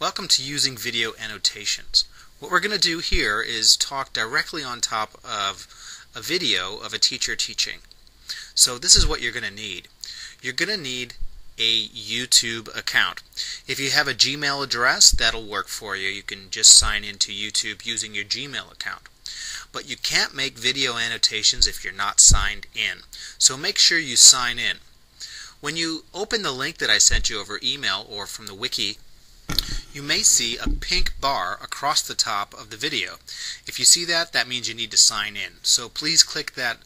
Welcome to Using Video Annotations. What we're going to do here is talk directly on top of a video of a teacher teaching. So this is what you're going to need. You're going to need a YouTube account. If you have a Gmail address, that'll work for you. You can just sign into YouTube using your Gmail account. But you can't make video annotations if you're not signed in. So make sure you sign in. When you open the link that I sent you over email or from the wiki, you may see a pink bar across the top of the video. If you see that, that means you need to sign in. So please click that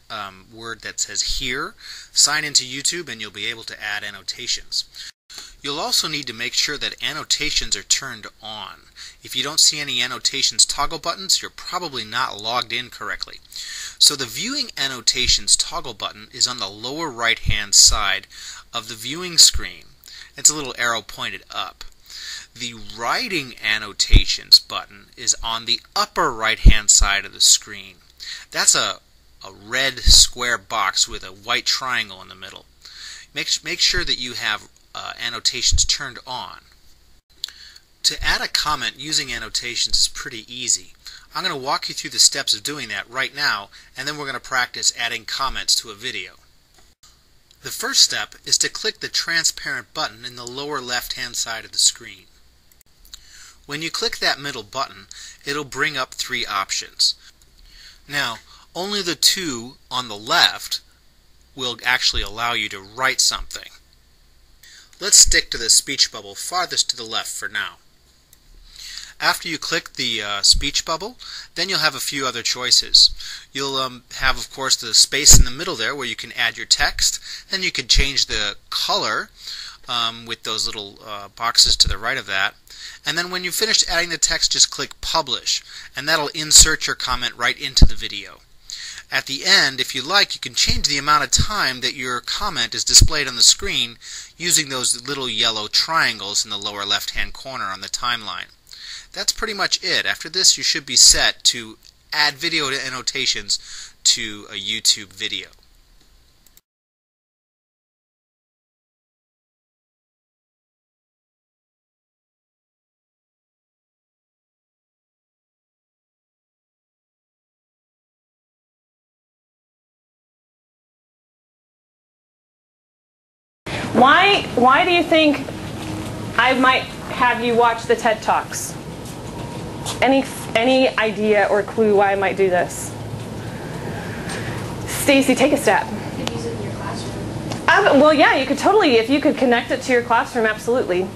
word that says here, sign into YouTube, and you'll be able to add annotations. You'll also need to make sure that annotations are turned on. If you don't see any annotations toggle buttons, you're probably not logged in correctly. So the viewing annotations toggle button is on the lower right hand side of the viewing screen. It's a little arrow pointed up. The writing annotations button is on the upper right hand side of the screen. That's a red square box with a white triangle in the middle. Make sure that you have annotations turned on. To add a comment using annotations is pretty easy. I'm going to walk you through the steps of doing that right now, and then we're going to practice adding comments to a video. The first step is to click the transparent button in the lower left hand side of the screen. When you click that middle button, it'll bring up three options. Now, only the two on the left will actually allow you to write something. Let's stick to the speech bubble farthest to the left for now. After you click the speech bubble, then you'll have a few other choices. You'll have, of course, the space in the middle there where you can add your text. Then you could change the color with those little boxes to the right of that. And then when you've finished adding the text, just click Publish, and that'll insert your comment right into the video. At the end, if you like, you can change the amount of time that your comment is displayed on the screen using those little yellow triangles in the lower left-hand corner on the timeline. That's pretty much it. After this, you should be set to add video annotations to a YouTube video. Why do you think I might have you watch the TED Talks? Any idea or clue why I might do this? Stacy, take a step. You could use it in your classroom. Well, yeah, you could totally, if you could connect it to your classroom, absolutely.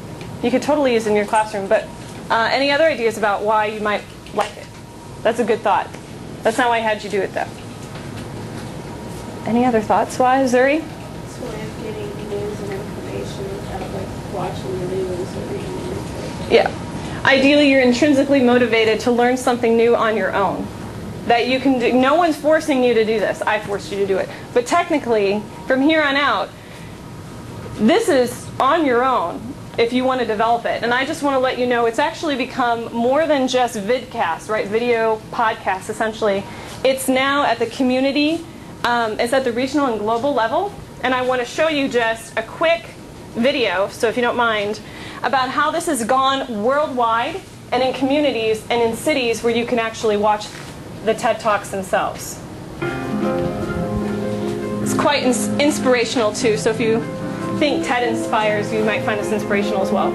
You could totally use it in your classroom. But any other ideas about why you might like it? That's a good thought. That's not why I had you do it, though. Any other thoughts? Why, Zuri? It's a way of getting news and information without like watching the news or reading the newspaper. Yeah. Ideally, you're intrinsically motivated to learn something new on your own. That you can do. No one's forcing you to do this. I forced you to do it. But technically, from here on out, this is on your own if you want to develop it. And I just want to let you know it's actually become more than just vidcast, right? Video podcast, essentially. It's now at the community. It's at the regional and global level. And I want to show you just a quick video, so if you don't mind, about how this has gone worldwide and in communities and in cities where you can actually watch the TED Talks themselves. It's quite inspirational too, so if you think TED inspires, you might find this inspirational as well.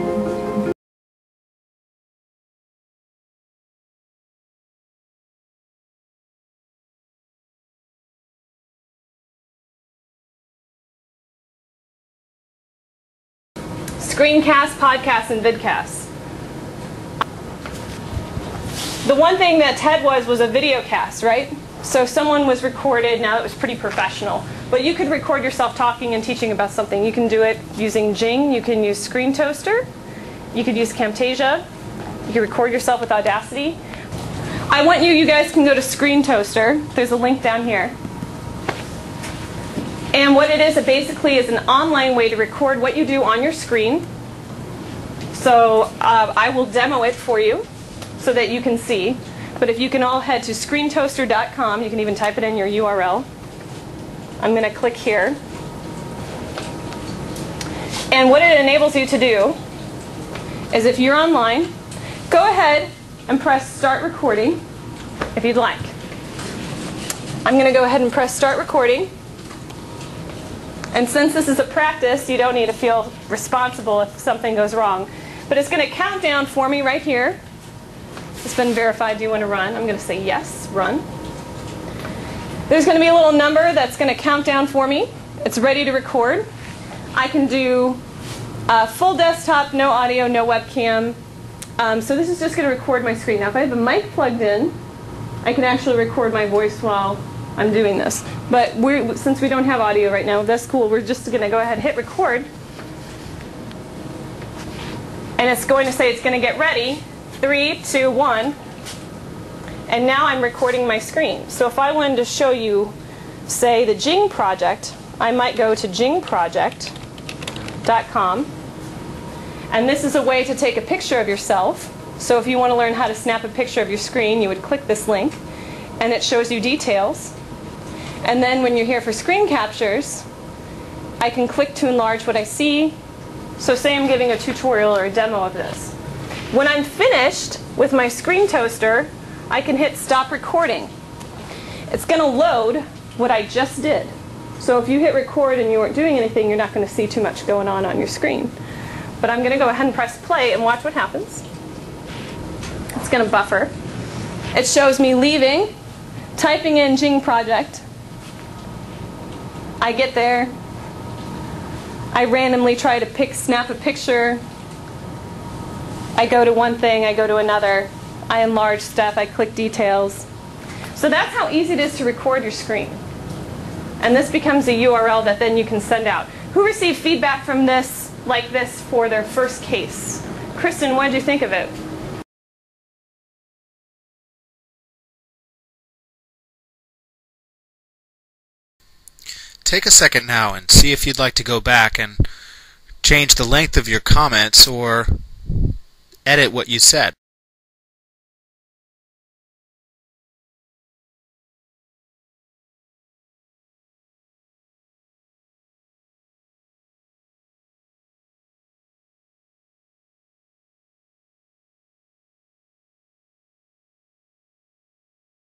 Screencast, podcasts, and vidcasts. The one thing that TED was a video cast, right? So someone was recorded, now it was pretty professional. But you could record yourself talking and teaching about something. You can do it using Jing, you can use Screen Toaster, you could use Camtasia, you can record yourself with Audacity. I want you guys can go to Screen Toaster. There's a link down here. And what it basically is an online way to record what you do on your screen. So I will demo it for you so that you can see. But if you can all head to screentoaster.com, you can even type it in your URL. I'm going to click here. And what it enables you to do is if you're online, go ahead and press start recording if you'd like. I'm going to go ahead and press start recording. And since this is a practice, you don't need to feel responsible if something goes wrong. But it's going to count down for me right here. It's been verified. Do you want to run? I'm going to say yes, run. There's going to be a little number that's going to count down for me. It's ready to record. I can do full desktop, no audio, no webcam. So this is just going to record my screen. Now if I have a mic plugged in, I can actually record my voice while I'm doing this. But since we don't have audio right now, that's cool. We're just going to go ahead and hit record. And it's going to say it's going to get ready. 3, 2, 1. And now I'm recording my screen. So if I wanted to show you, say, the Jing project, I might go to jingproject.com. And this is a way to take a picture of yourself. So if you want to learn how to snap a picture of your screen, you would click this link. And it shows you details. And then when you're here for screen captures, I can click to enlarge what I see. So say I'm giving a tutorial or a demo of this. When I'm finished with my screen toaster, I can hit stop recording. It's going to load what I just did. So if you hit record and you weren't doing anything, you're not going to see too much going on your screen. But I'm going to go ahead and press play and watch what happens. It's going to buffer. It shows me leaving, typing in Jing project. I get there. I randomly try to snap a picture. I go to one thing, I go to another. I enlarge stuff, I click details. So that's how easy it is to record your screen. And this becomes a URL that then you can send out. Who received feedback from this, like this, for their first case? Kristen, what did you think of it? Take a second now and see if you'd like to go back and change the length of your comments or edit what you said.